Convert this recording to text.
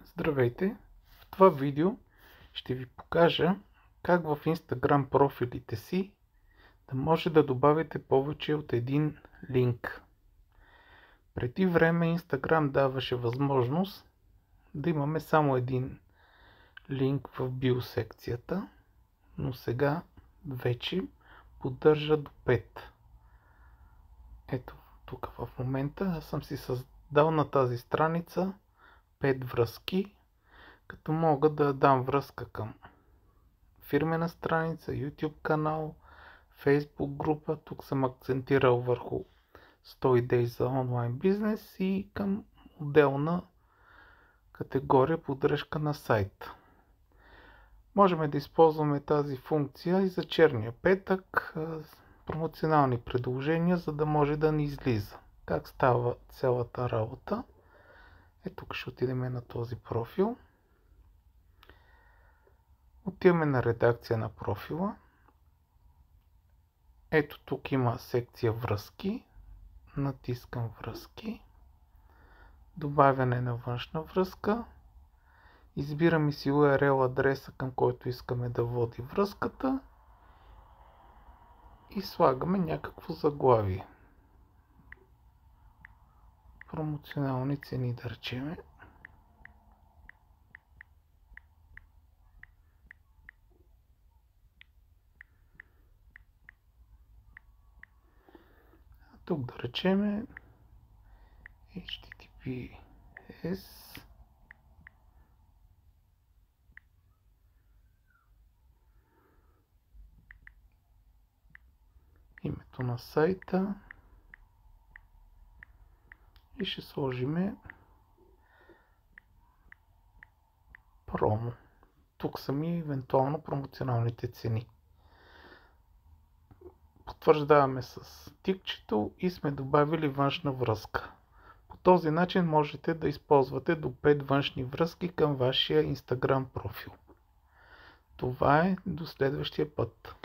Здравейте! В това видео ще ви покажа как в Instagram профилите си да може да добавите повече от един линк. Преди време Instagram даваше възможност да имаме само един линк в биосекцията, но сега вече поддържа до 5. Ето тук в момента аз съм си създал на тази страница 5 връзки, като мога да дам връзка към фирмена страница, YouTube канал, Facebook група. Тук съм акцентирал върху 100 идеи за онлайн бизнес и към отделна категория поддръжка на сайта. Можем да използваме тази функция и за черния петък, промоционални предложения, за да може да ни излиза. Как става цялата работа? Тук ще отидем на този профил. Отиваме на редакция на профила. Ето тук има секция връзки. Натискам връзки. Добавяне на външна връзка. Избираме си URL адреса, към който искаме да води връзката. И слагаме някакво заглавие. Промоционални цени, да речеме. Тук да речеме HTTPS името на сайта и ще сложим промо. Тук са ми евентуално промоционалните цени. Потвърждаваме с тикчето и сме добавили външна връзка. По този начин можете да използвате до 5 външни връзки към вашия Instagram профил. Това е, до следващия път.